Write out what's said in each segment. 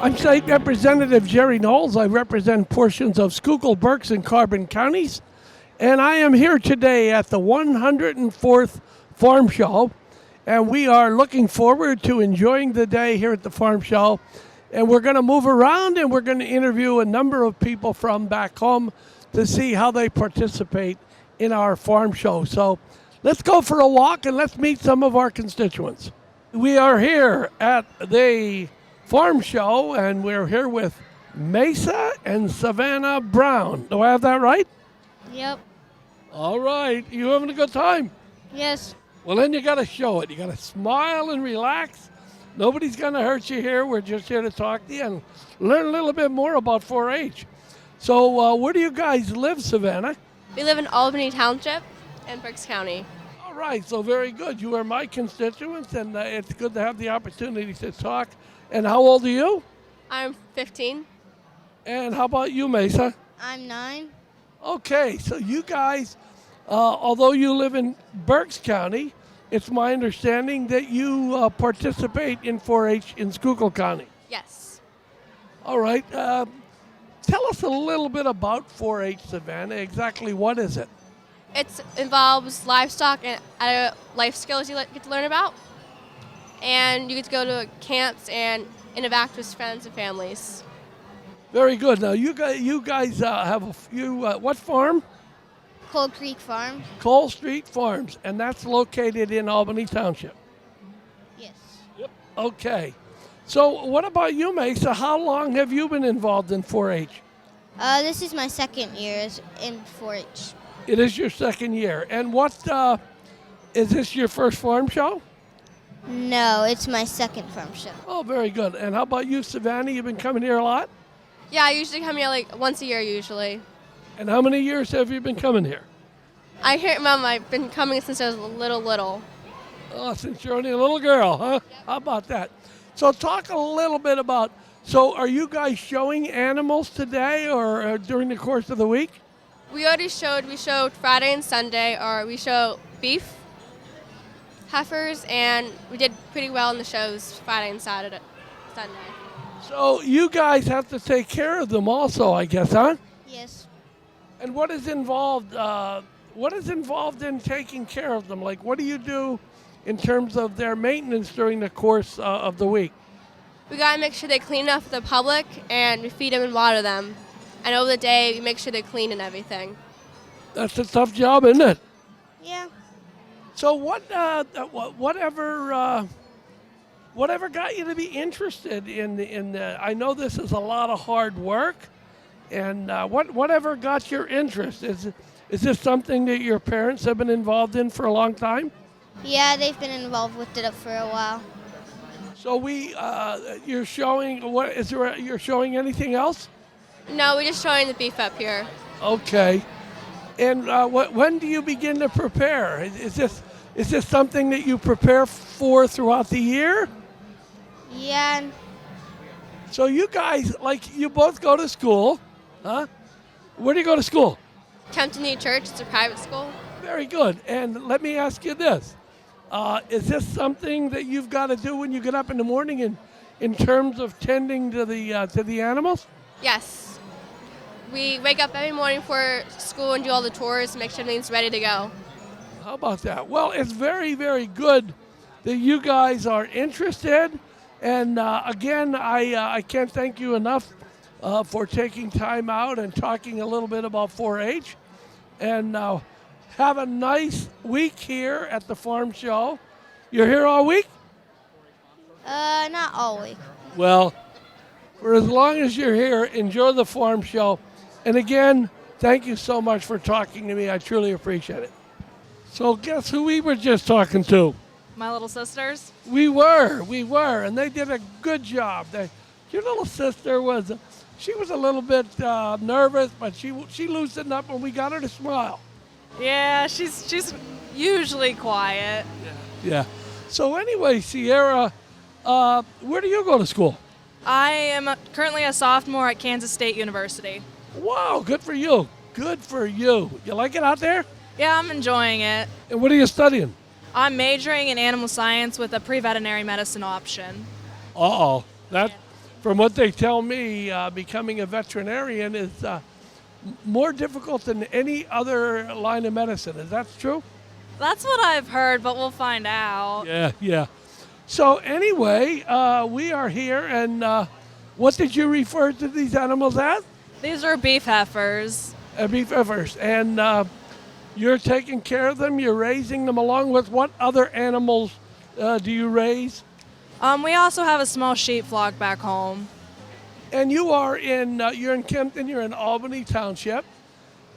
I'm State Representative Jerry Knowles. I represent portions of Schuylkill, Berks, and Carbon counties. And I am here today at the 104th Farm Show. And we are looking forward to enjoying the day here at the Farm Show. And we're going to move around and we're going to interview a number of people from back home to see how they participate in our farm show. So let's go for a walk and let's meet some of our constituents. We are here at the Farm Show, and we're here with Mesa and Savannah Brown. Do I have that right? Yep. All right. You having a good time? Yes. Well, then you got to show it. You got to smile and relax. Nobody's going to hurt you here. We're just here to talk to you and learn a little bit more about 4-H. So where do you guys live, Savannah? We live in Albany Township in Berks County. All right. So very good. You are my constituents, and it's good to have the opportunity to talk. And how old are you? I'm 15. And how about you, Mesa? I'm 9. Okay, so you guys, although you live in Berks County, it's my understanding that you participate in 4-H in Schuylkill County. Yes. All right. Tell us a little bit about 4-H, Savannah. Exactly what is it? It involves livestock and life skills you get to learn about. And you get to go to camps and interact with friends and families. Very good. Now, you guys have a few, what farm? Cold Creek Farm. Coal Street Farms, and that's located in Albany Township. Yes. Yep. Okay. So what about you, Mesa? How long have you been involved in 4-H? This is my second year in 4-H. It is your second year. And what, is this your first farm show? No, it's my second farm show. Oh, very good. And how about you, Savannah? You've been coming here a lot? Yeah, I usually come here like once a year usually. And how many years have you been coming here? I hear Mom, I've been coming since I was little. Oh, since you're only a little girl, huh? Yep. How about that? So talk a little bit about, so are you guys showing animals today or during the course of the week? We showed Friday and Sunday, or we show beef, heifers, and we did pretty well in the shows Friday and Sunday. So you guys have to take care of them also, I guess, huh? Yes. And what is involved in taking care of them? Like, what do you do in terms of their maintenance during the course of the week? We gotta make sure they clean enough for the public, and we feed them and water them. And over the day, we make sure they're clean and everything. That's a tough job, isn't it? Yeah. So whatever got you to be interested in the, I know this is a lot of hard work, and whatever got your interest? Is this something that your parents have been involved in for a long time? Yeah, they've been involved with it for a while. So you're showing, you're showing anything else? No, we're just showing the beef up here. Okay. And when do you begin to prepare? Is this something that you prepare for throughout the year? Yeah. So you guys, you both go to school, huh? Where do you go to school? Kempton New Church, it's a private school. Very good. And let me ask you this. Is this something that you've got to do when you get up in the morning in terms of tending to the animals? Yes. We wake up every morning for school and do all the tours and make sure everything's ready to go. How about that? Well, it's very, very good that you guys are interested. And again, I can't thank you enough for taking time out and talking a little bit about 4-H. And have a nice week here at the Farm Show. You're here all week? Not all week. Well, for as long as you're here, enjoy the Farm Show. And again, thank you so much for talking to me. I truly appreciate it. So guess who we were just talking to? My little sisters? We were, and they did a good job. Your little sister was a little bit nervous, but she loosened up when we got her to smile. Yeah, she's usually quiet. Yeah. So anyway, Sierra, where do you go to school? I am currently a sophomore at Kansas State University. Wow, good for you. Good for you. You like it out there? Yeah, I'm enjoying it. And what are you studying? I'm majoring in animal science with a pre-veterinary medicine option. Uh-oh. That From what they tell me, becoming a veterinarian is more difficult than any other line of medicine. Is that true? That's what I've heard, but we'll find out. Yeah, yeah. So anyway, we are here, and what did you refer to these animals as? These are beef heifers. Beef heifers. And you're taking care of them, you're raising them along with what other animals do you raise? We also have a small sheep flock back home. And you're in Kempton, you're in Albany Township.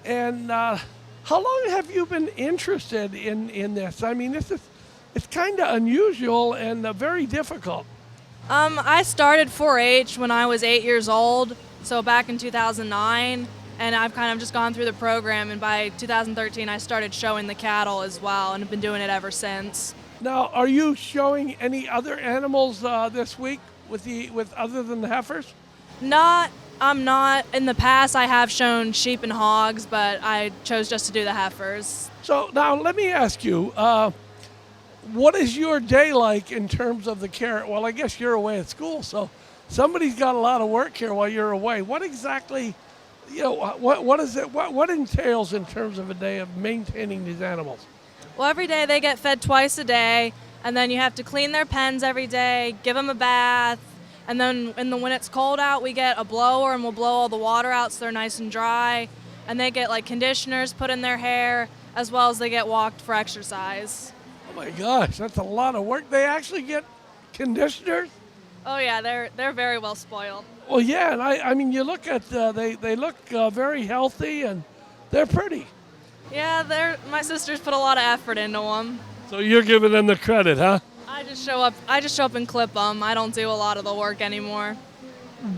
And how long have you been interested in this? I mean, it's kind of unusual and very difficult. I started 4-H when I was 8 years old, so back in 2009, and I've kind of just gone through the program, and by 2013 I started showing the cattle as well, and have been doing it ever since. Now, are you showing any other animals this week with other than the heifers? I'm not. In the past I have shown sheep and hogs, but I chose just to do the heifers. So now let me ask you, what is your day like in terms of the care? Well, I guess you're away at school, so somebody's got a lot of work here while you're away. What exactly, what is it? What entails in terms of a day of maintaining these animals? Well, every day they get fed twice a day, and then you have to clean their pens every day, give them a bath, and then when it's cold out, we get a blower and we'll blow all the water out so they're nice and dry, and they get like conditioners put in their hair, as well as they get walked for exercise. Oh my gosh, that's a lot of work. They actually get conditioners? Oh yeah, they're very well spoiled. Well, yeah, and I mean, you look at they look very healthy and they're pretty. Yeah, my sisters put a lot of effort into them. So you're giving them the credit, huh? I just show up and clip them. I don't do a lot of the work anymore.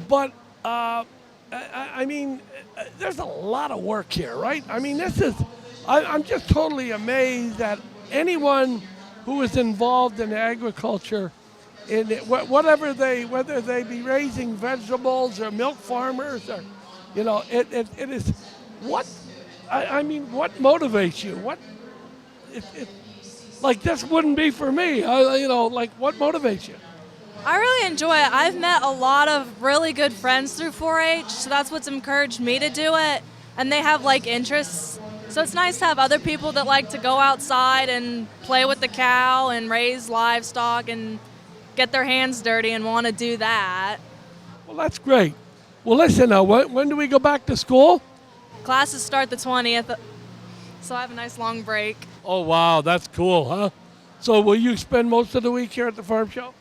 But I mean, there's a lot of work here, right? I mean, I'm just totally amazed that anyone who is involved in agriculture, whether they be raising vegetables or milk farmers, or it is what I mean, what motivates you? Like this wouldn't be for me. Like what motivates you? I really enjoy it. I've met a lot of really good friends through 4-H, so that's what's encouraged me to do it. And they have like interests. So it's nice to have other people that like to go outside and play with the cow and raise livestock and get their hands dirty and want to do that. Well, that's great. Well, listen, when do we go back to school? Classes start the 20th, so I have a nice long break. Oh, wow, that's cool, huh? So will you spend most of the week here at the farm show?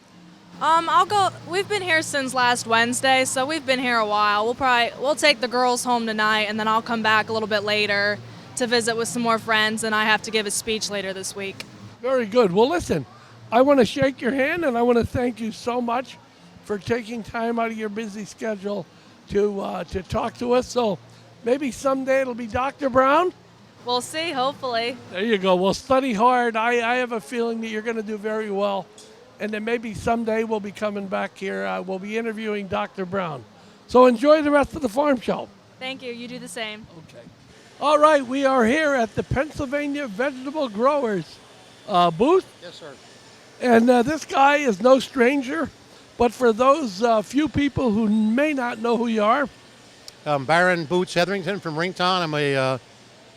I'll go. We've been here since last Wednesday, so we've been here a while. We'll take the girls home tonight, and then I'll come back a little bit later to visit with some more friends, and I have to give a speech later this week. Very good. Well, listen, I want to shake your hand, and I want to thank you so much for taking time out of your busy schedule to talk to us. So maybe someday it'll be Dr. Brown. We'll see, hopefully. There you go. Well, study hard. I have a feeling that you're going to do very well. And then maybe someday we'll be coming back here. We'll be interviewing Dr. Brown. So enjoy the rest of the farm show. Thank you. You do the same. Okay. All right, we are here at the Pennsylvania Vegetable Growers booth. Yes, sir. And this guy is no stranger, but for those few people who may not know who you are. I'm Baron Boots Hetherington from Ringtown. I'm a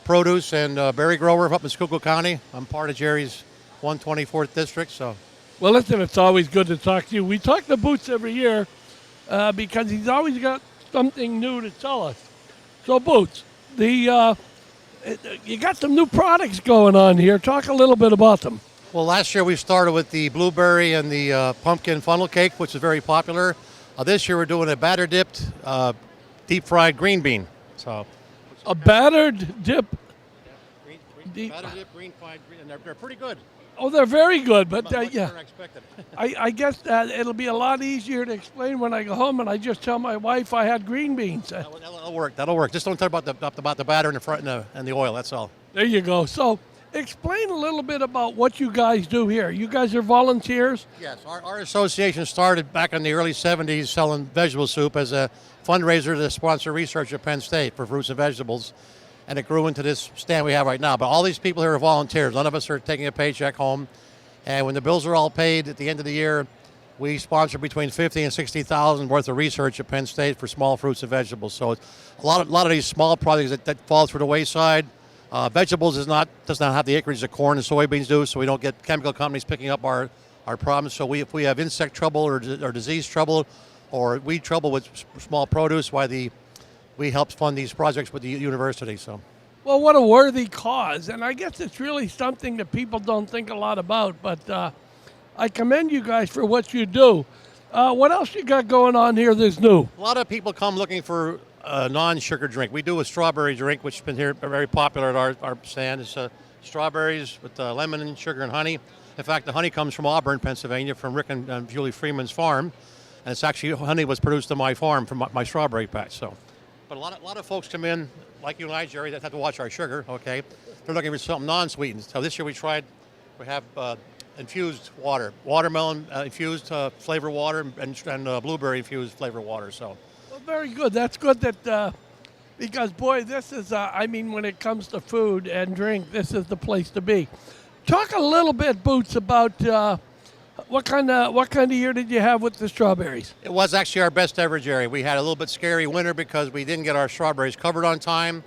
produce and berry grower up in Schuylkill County. I'm part of Jerry's 124th district. So, Well, listen, it's always good to talk to you. We talk to Boots every year because he's always got something new to tell us. So, Boots, you got some new products going on here. Talk a little bit about them. well, last year we started with the blueberry and the pumpkin funnel cake, which is very popular. This year we're doing a batter dipped, deep fried green bean. So, A battered dip. batter dipped green fried green, and they're pretty good. Oh, they're very good, but Much better yeah. than I expected. I guess that it'll be a lot easier to explain when I go home and I just tell my wife I had green beans. That'll work. That'll work. Just don't talk about the batter in the front and the oil. That's all. There you go. So explain a little bit about what you guys do here. You guys are volunteers? Yes, our association started back in the early 70s selling vegetable soup as a fundraiser to sponsor research at Penn State for fruits and vegetables, and it grew into this stand we have right now. But all these people here are volunteers. None of us are taking a paycheck home, and when the bills are all paid at the end of the year, we sponsor between 50 and 60,000 worth of research at Penn State for small fruits and vegetables. So it's a lot of these small projects that fall through the wayside. Vegetables does not have the acreage that corn and soybeans do, so we don't get chemical companies picking up our problems. So if we have insect trouble or disease trouble or weed trouble with small produce, we help fund these projects with the university. So. Well, what a worthy cause, and I guess it's really something that people don't think a lot about, but I commend you guys for what you do. What else you got going on here that's new? A lot of people come looking for a non-sugar drink. We do a strawberry drink, which has been here very popular at our stand. It's strawberries with lemon and sugar and honey. In fact, the honey comes from Auburn, Pennsylvania, from Rick and Julie Freeman's farm, and it's actually honey was produced on my farm from my strawberry patch. So, but a lot of folks come in, like you and I, Jerry, that have to watch our sugar. Okay, they're looking for something non-sweetened. So this year we have infused water, watermelon infused flavor water, and blueberry infused flavor water. So. Well, very good. That's good that, because boy, this is, when it comes to food and drink, this is the place to be. Talk a little bit, Boots, about what kind of year did you have with the strawberries? It was actually our best ever, Jerry. We had a little bit scary winter because we didn't get our strawberries covered on time.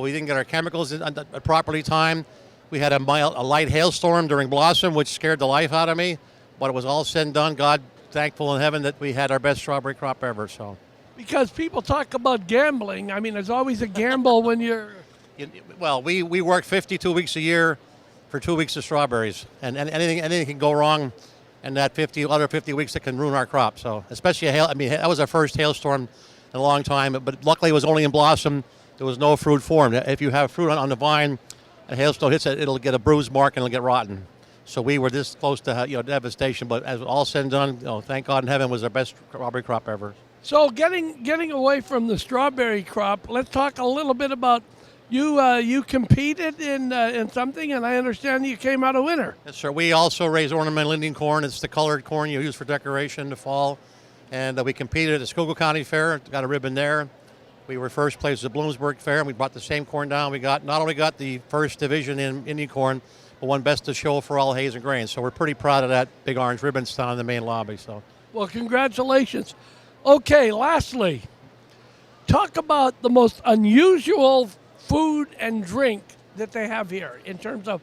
We didn't get our chemicals in properly timed. We had a light hailstorm during blossom, which scared the life out of me. But it was all said and done. God, thankful in heaven that we had our best strawberry crop ever. So. Because people talk about gambling. I mean, there's always a gamble when you're... Well, we work 52 weeks a year for 2 weeks of strawberries. And anything can go wrong in that 50 weeks that can ruin our crop. So, especially that was our first hailstorm in a long time. But luckily, it was only in blossom. There was no fruit formed. If you have fruit on the vine, a hailstone hits it, it'll get a bruise mark and it'll get rotten. So we were this close to devastation. But as all said and done, thank God in heaven, was our best strawberry crop ever. So getting away from the strawberry crop, let's talk a little bit about you. You competed in something, and I understand you came out a winner. Yes, sir. We also raise ornamental Indian corn. It's the colored corn you use for decoration in the fall. And we competed at the Schuylkill County Fair. Got a ribbon there. We were first place at the Bloomsburg Fair, and we brought the same corn down. We not only got the first division in Indian corn, but won best of show for all hays and grains. So we're pretty proud of that big orange ribbon down in the main lobby. So. Well, congratulations. Okay, lastly, talk about the most unusual food and drink that they have here in terms of,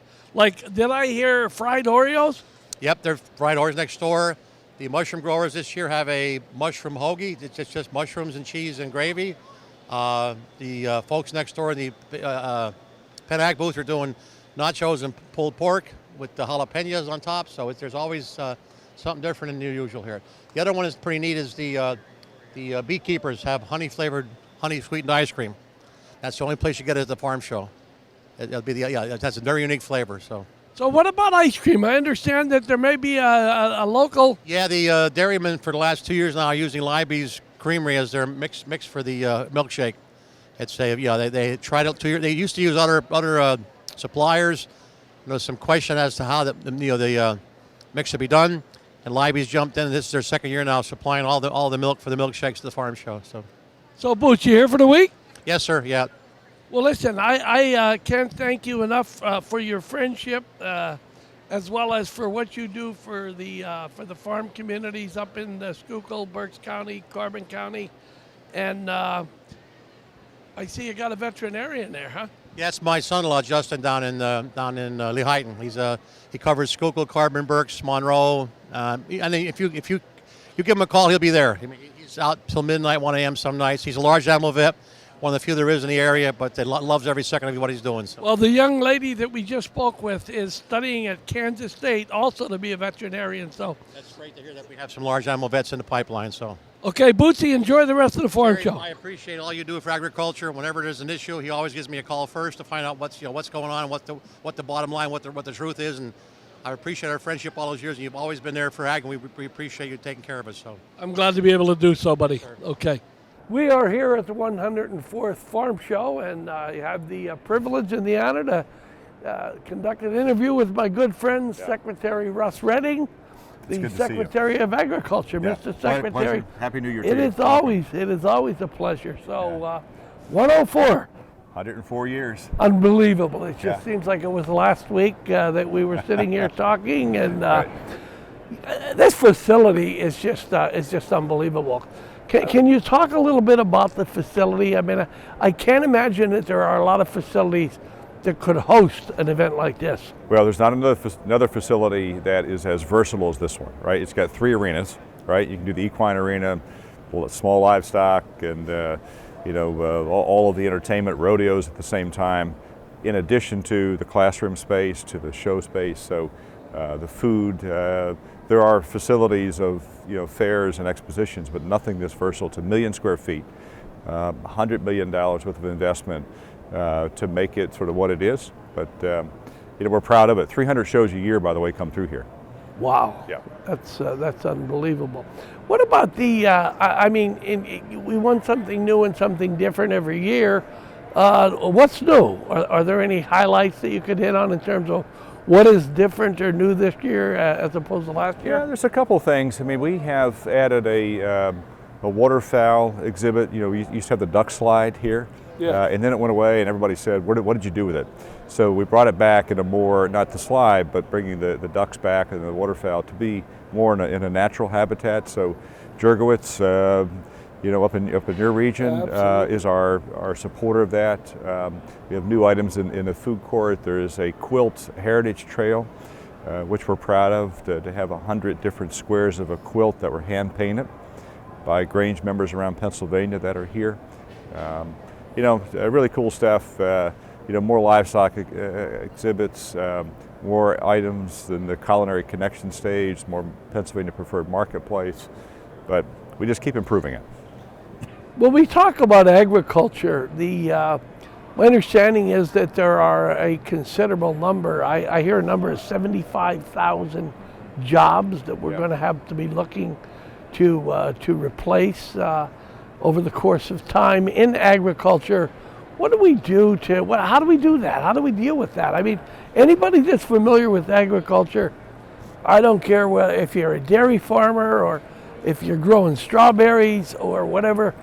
did I hear fried Oreos? Yep, they're fried Oreos next door. The mushroom growers this year have a mushroom hoagie. It's just mushrooms and cheese and gravy. The folks next door in the Penn Ag booth are doing nachos and pulled pork with the jalapenos on top. So there's always something different and unusual here. The other one is pretty neat is the beekeepers have honey-flavored, honey-sweetened ice cream. That's the only place you get it at the farm show. It'll be that's a very unique flavor. So what about ice cream? I understand that there may be a local... Yeah, the dairymen for the last 2 years now are using Libby's Creamery as their mix for the milkshake. It's they tried it 2 years. They used to use other suppliers. There was some question as to how the mix should be done. And Libby's jumped in. This is their second year now, supplying all the milk for the milkshakes to the farm show. So, Boots, you here for the week? Yes, sir. Yeah. Well, listen, I can't thank you enough for your friendship, as well as for what you do for the farm communities up in Schuylkill, Berks County, Carbon County, and I see you got a veterinarian there, huh? Yeah, it's my son-in-law Justin down in Lehighton. He covers Schuylkill, Carbon, Berks, Monroe. And if you give him a call, he'll be there. He's out till midnight, 1 a.m. some nights. He's a large animal vet, one of the few there is in the area, but loves every second of what he's doing. So. Well, the young lady that we just spoke with is studying at Kansas State, also to be a veterinarian. So that's great to hear that we have some large animal vets in the pipeline. So. Okay, Bootsy, enjoy the rest of the farm show. I appreciate all you do for agriculture. Whenever there's an issue, he always gives me a call first to find out what's going on, what the bottom line, what the truth is, and I appreciate our friendship all those years. And you've always been there for ag, and we appreciate you taking care of us. So I'm glad to be able to do so, buddy. Sure. Okay. We are here at the 104th Farm Show, and I have the privilege and the honor to conduct an interview with my good friend, Secretary Russ Redding, the Secretary of Agriculture, Mr. Secretary. Pleasure. Happy New Year to you. It is always a pleasure. So, 104. 104 years. Unbelievable. It just seems like it was last week that we were sitting here talking, and This facility is just unbelievable. Can you talk a little bit about the facility? I mean, I can't imagine that there are a lot of facilities that could host an event like this. Well, there's not another facility that is as versatile as this one, right? It's got 3 arenas, right? You can do the equine arena, small livestock, and all of the entertainment, rodeos at the same time, in addition to the classroom space, to the show space. So the food, there are facilities of fairs and expositions, but nothing this versatile. It's 1 million square feet, $100 million worth of investment to make it sort of what it is. But we're proud of it. 300 shows a year, by the way, come through here. Wow. Yeah. That's unbelievable. What about the? We want something new and something different every year. What's new? Are there any highlights that you could hit on in terms of what is different or new this year as opposed to last year? Yeah, there's a couple of things. I mean, we have added a waterfowl exhibit. We used to have the duck slide here. Yeah. And then it went away, and everybody said, what did you do with it? So we brought it back in a more, not the slide, but bringing the ducks back and the waterfowl to be more in a natural habitat. So Jergowitz, up in your region is our supporter of that. We have new items in the food court. There is a quilt heritage trail, which we're proud of, to have 100 different squares of a quilt that were hand painted by Grange members around Pennsylvania that are here. Really cool stuff. More livestock exhibits, more items in the culinary connection stage, more Pennsylvania preferred marketplace, but we just keep improving it. When we talk about agriculture, my understanding is that there are a considerable number. I hear a number of 75,000 jobs that we're going to have to be looking to replace over the course of time in agriculture. What do we do how do we do that? How do we deal with that? I mean, anybody that's familiar with agriculture, I don't care if you're a dairy farmer or if you're growing strawberries or whatever,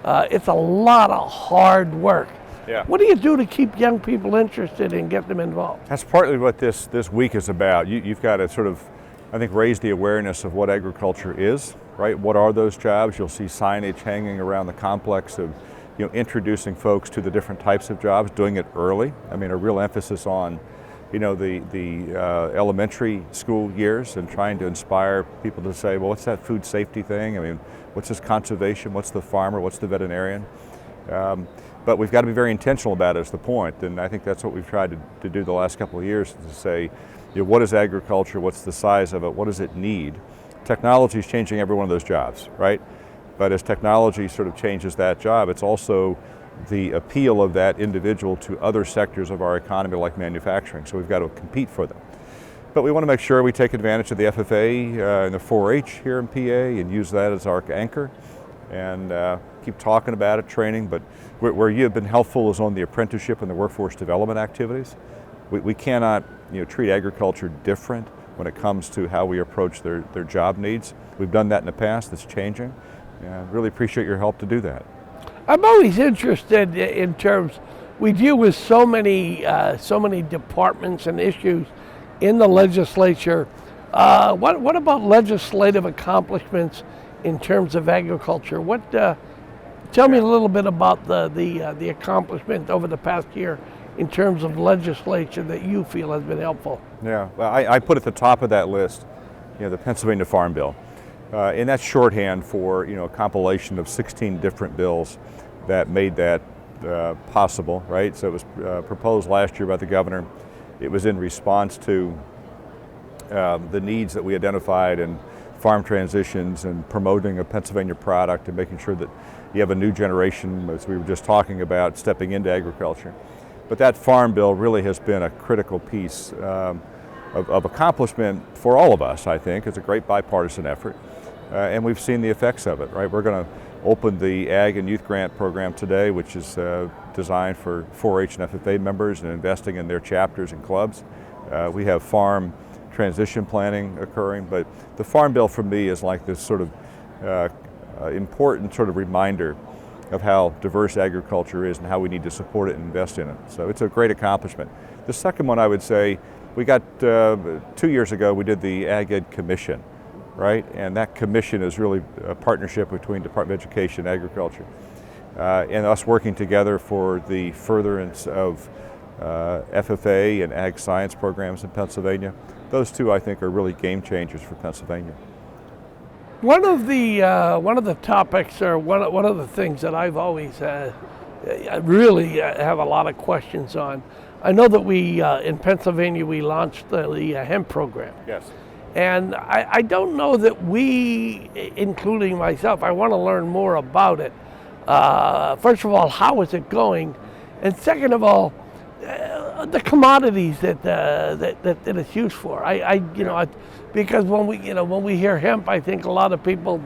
it's a lot of hard work. Yeah. What do you do to keep young people interested and get them involved? That's partly what this week is about. You've got to sort of, I think, raise the awareness of what agriculture is, right? What are those jobs? You'll see signage hanging around the complex of introducing folks to the different types of jobs, doing it early. I mean, a real emphasis on, the elementary school years and trying to inspire people to say, well, what's that food safety thing? I mean, what's this conservation? What's the farmer? What's the veterinarian? But we've got to be very intentional about it is the point, and I think that's what we've tried to do the last couple of years, to say, what is agriculture? What's the size of it? What does it need? Technology is changing every one of those jobs, right? But as technology sort of changes that job, it's also the appeal of that individual to other sectors of our economy like manufacturing. So we've got to compete for them. But we want to make sure we take advantage of the FFA and the 4-H here in PA and use that as our anchor and keep talking about it, training. But where you have been helpful is on the apprenticeship and the workforce development activities. We cannot treat agriculture different when it comes to how we approach their job needs. We've done that in the past, it's changing. And really appreciate your help to do that. I'm always interested in terms, we deal with so many departments and issues in the legislature. What about legislative accomplishments in terms of agriculture? Tell me a little bit about the accomplishment over the past year in terms of legislation that you feel has been helpful. Yeah, well, I put at the top of that list, the Pennsylvania Farm Bill. And that's shorthand for a compilation of 16 different bills that made that possible, right? So it was proposed last year by the governor. It was in response to the needs that we identified in farm transitions and promoting a Pennsylvania product and making sure that you have a new generation, as we were just talking about, stepping into agriculture. But that farm bill really has been a critical piece of accomplishment for all of us, I think. It's a great bipartisan effort. And we've seen the effects of it, right? We're going to open the Ag and Youth Grant program today, which is designed for 4-H and FFA members and investing in their chapters and clubs. We have farm transition planning occurring, but the Farm Bill for me is like this sort of important sort of reminder of how diverse agriculture is and how we need to support it and invest in it. So it's a great accomplishment. The second one I would say, we got 2 years ago, we did the Ag Ed Commission. right? And that commission is really a partnership between Department of Education and Agriculture. And us working together for the furtherance of FFA and ag science programs in Pennsylvania. Those two, I think, are really game changers for Pennsylvania. One of the topics, or one of the things that I've always really have a lot of questions on. I know that we in Pennsylvania we launched the hemp program. Yes. And I don't know that we, including myself, I want to learn more about it. First of all, how is it going? And second of all, the commodities that it's used for. Because when we hear hemp, I think a lot of people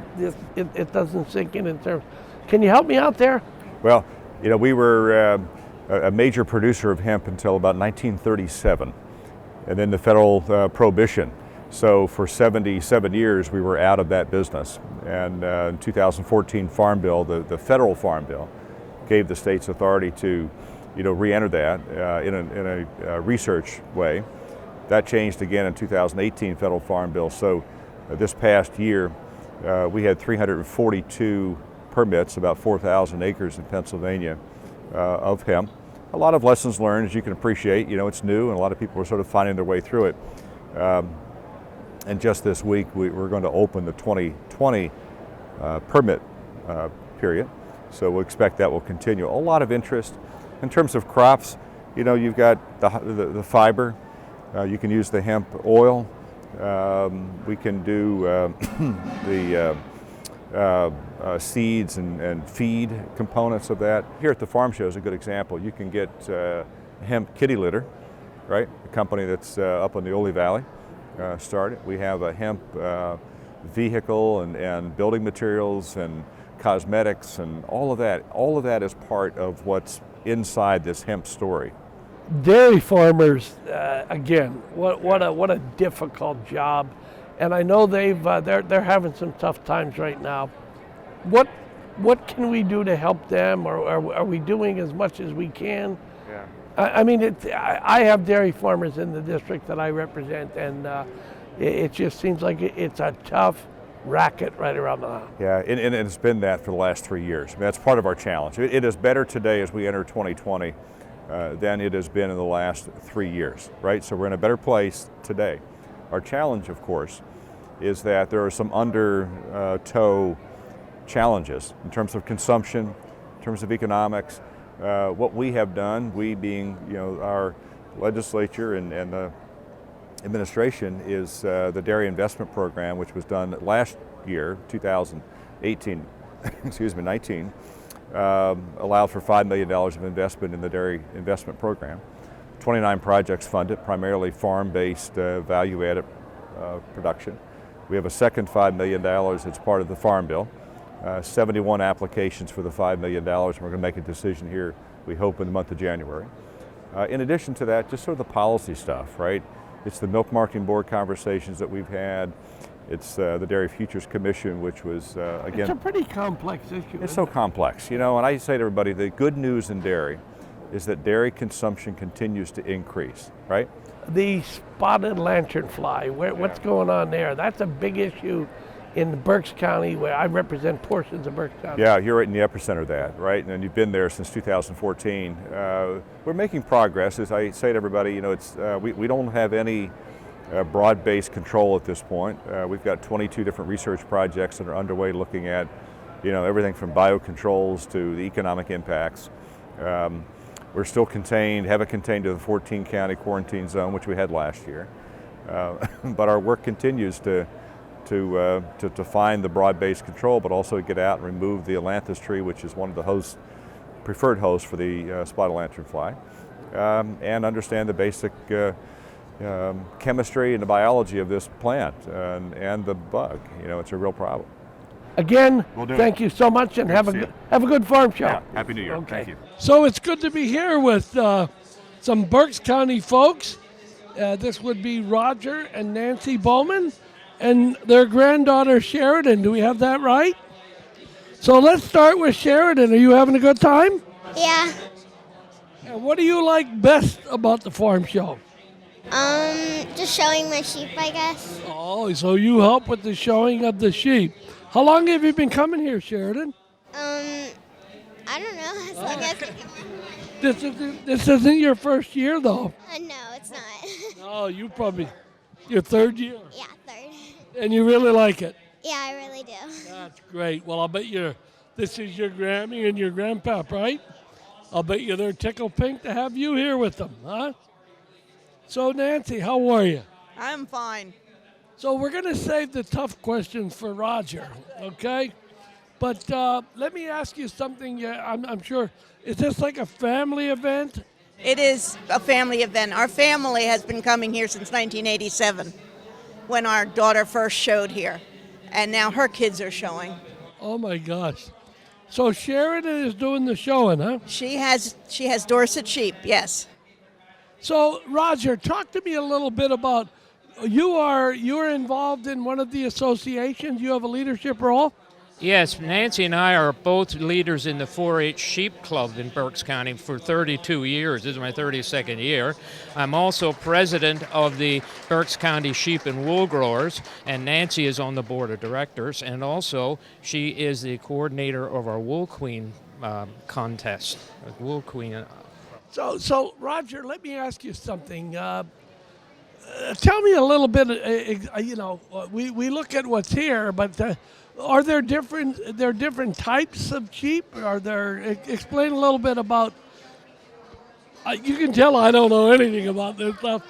it doesn't sink in terms. Can you help me out there? Well, we were a major producer of hemp until about 1937, and then the federal prohibition. So for 77 years, we were out of that business. And in 2014 Farm Bill, the federal Farm Bill, gave the states authority to, re-enter that in a research way. That changed again in 2018 federal Farm Bill. So this past year, we had 342 permits, about 4,000 acres in Pennsylvania of hemp. A lot of lessons learned, as you can appreciate. It's new, and a lot of people are sort of finding their way through it. And just this week, we're going to open the 2020 permit period. So we'll expect that will continue. A lot of interest. In terms of crops, you've got the fiber. You can use the hemp oil. We can do the seeds and feed components of that. Here at the farm show is a good example. You can get hemp kitty litter, right? A company that's up in the Ole Valley. Started. We have a hemp vehicle and building materials and cosmetics and all of that. All of that is part of what's inside this hemp story. Dairy farmers, again, what a difficult job, and I know they're having some tough times right now. What can we do to help them, or are we doing as much as we can? Yeah. I have dairy farmers in the district that I represent, and it just seems like it's a tough racket right around the house. Yeah, and it's been that for the last 3 years. That's part of our challenge. It is better today as we enter 2020 than it has been in the last 3 years, right? So we're in a better place today. Our challenge, of course, is that there are some undertow challenges in terms of consumption, in terms of economics. What we have done, we being our legislature and the administration, is the Dairy Investment Program, which was done last year, 2018, 19, allowed for $5 million of investment in the Dairy Investment Program. 29 projects funded, primarily farm-based value-added production. We have a second $5 million that's part of the Farm Bill. 71 applications for the $5 million. We're going to make a decision here, we hope, in the month of January. In addition to that, just sort of the policy stuff, right? It's the Milk Marketing Board conversations that we've had. It's the Dairy Futures Commission, which was, again... It's a pretty complex issue. It's so complex, and I say to everybody, the good news in dairy is that dairy consumption continues to increase, right? The spotted lanternfly, what's going on there? That's a big issue in Berks County, where I represent portions of Berks County. Yeah, you're right in the epicenter of that, right? And you've been there since 2014. We're making progress. As I say to everybody, we don't have any broad-based control at this point. We've got 22 different research projects that are underway looking at, everything from biocontrols to the economic impacts. We're still haven't contained to the 14-county quarantine zone, which we had last year. But our work continues to find the broad-based control, but also get out and remove the ailanthus tree, which is one of the preferred hosts for the spotted lanternfly, and understand the basic chemistry and the biology of this plant and the bug. It's a real problem. Again, thank you so much, and have a good farm show. Yeah, Happy New Year. Okay. Thank you. So it's good to be here with some Berks County folks. This would be Roger and Nancy Bowman and their granddaughter Sheridan. Do we have that right? So let's start with Sheridan. Are you having a good time? Yeah. And what do you like best about the farm show? Just showing my sheep, I guess. Oh, so you help with the showing of the sheep. How long have you been coming here, Sheridan? I don't know. As long as This isn't your first year, though. no, it's not. Oh, you probably your third year, Yeah, third. and you really like it. Yeah, I really do. That's great. Well, I'll bet this is your Grammy and your Grandpap, right? I'll bet you they're tickled pink to have you here with them, huh? So, Nancy, how are you? I'm fine. So we're going to save the tough questions for Roger, okay? But let me ask you something. I'm sure, is this like a family event? It is a family event. Our family has been coming here since 1987 when our daughter first showed here. And now her kids are showing. Oh, my gosh. So Sheridan is doing the showing, huh? She has Dorset sheep, yes. So, Roger, talk to me a little bit about you're involved in one of the associations. You have a leadership role? Yes, Nancy and I are both leaders in the 4-H Sheep Club in Berks County for 32 years. This is my 32nd year. I'm also president of the Berks County Sheep and Wool Growers, and Nancy is on the board of directors, and also she is the coordinator of our Wool Queen contest. Wool Queen. So, Roger, let me ask you something. Tell me a little bit. We look at what's here, but are there different types of sheep? Explain a little bit about? You can tell I don't know anything about this stuff.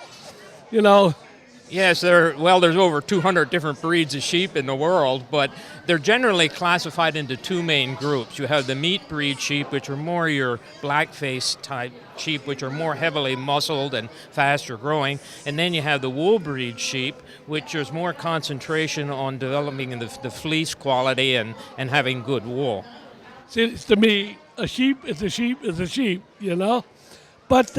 Yes, there's over 200 different breeds of sheep in the world, but they're generally classified into two main groups. You have the meat breed sheep, which are more your black-faced type sheep, which are more heavily muscled and faster growing, and then you have the wool breed sheep, which is more concentration on developing the fleece quality and having good wool. See, to me, a sheep is a sheep is a sheep, But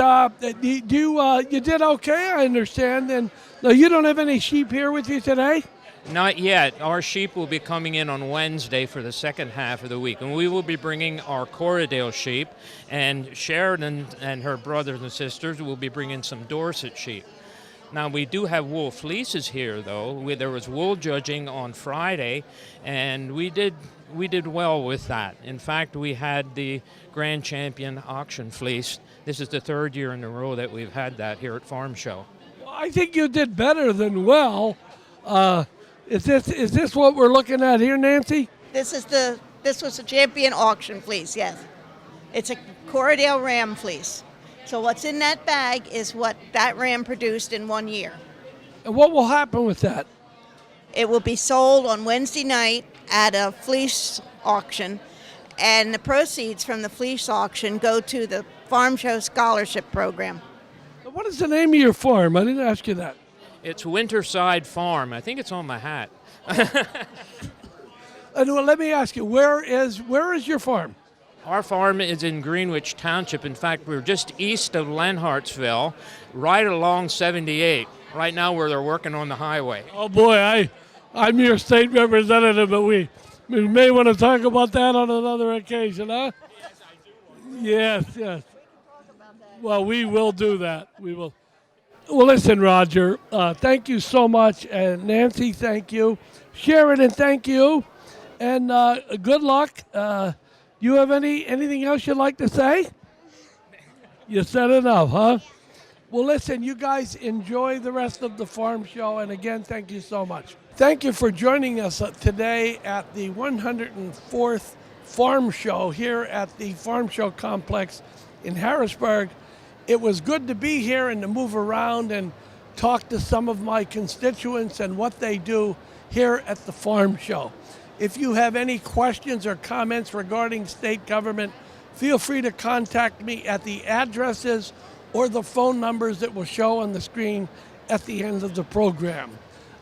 you did okay, I understand. And no, you don't have any sheep here with you today? Not yet. Our sheep will be coming in on Wednesday for the second half of the week, and we will be bringing our Corriedale sheep, and Sheridan and her brothers and sisters will be bringing some Dorset sheep. Now, we do have wool fleeces here, though. There was wool judging on Friday, and we did well with that. In fact, we had the Grand Champion auction fleece. This is the third year in a row that we've had that here at Farm Show. Well, I think you did better than well. Is this what we're looking at here, Nancy? This was a champion auction fleece, yes. It's a Corriedale ram fleece. So what's in that bag is what that ram produced in 1 year. And what will happen with that? It will be sold on Wednesday night at a fleece auction, and the proceeds from the fleece auction go to the Farm Show Scholarship Program. What is the name of your farm? I didn't ask you that. It's Winterside Farm. I think it's on my hat. And well, let me ask you, where is your farm? Our farm is in Greenwich Township. In fact, we're just east of Lenhartsville, right along 78, right now where they're working on the highway. Oh, boy, I'm your state representative, but we may want to talk about that on another occasion, huh? Yes, I do. Yes. Well, we will do that. We will. Well, listen, Roger, thank you so much. And Nancy, thank you. Sheridan, thank you. And good luck. You have anything else you'd like to say? You said enough, huh? Well, listen, you guys enjoy the rest of the farm show. And again, thank you so much. Thank you for joining us today at the 104th Farm Show here at the Farm Show Complex in Harrisburg. It was good to be here and to move around and talk to some of my constituents and what they do here at the Farm Show. If you have any questions or comments regarding state government, feel free to contact me at the addresses or the phone numbers that will show on the screen at the end of the program.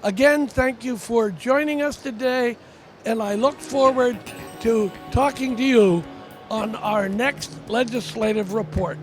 Again, thank you for joining us today, and I look forward to talking to you on our next legislative report.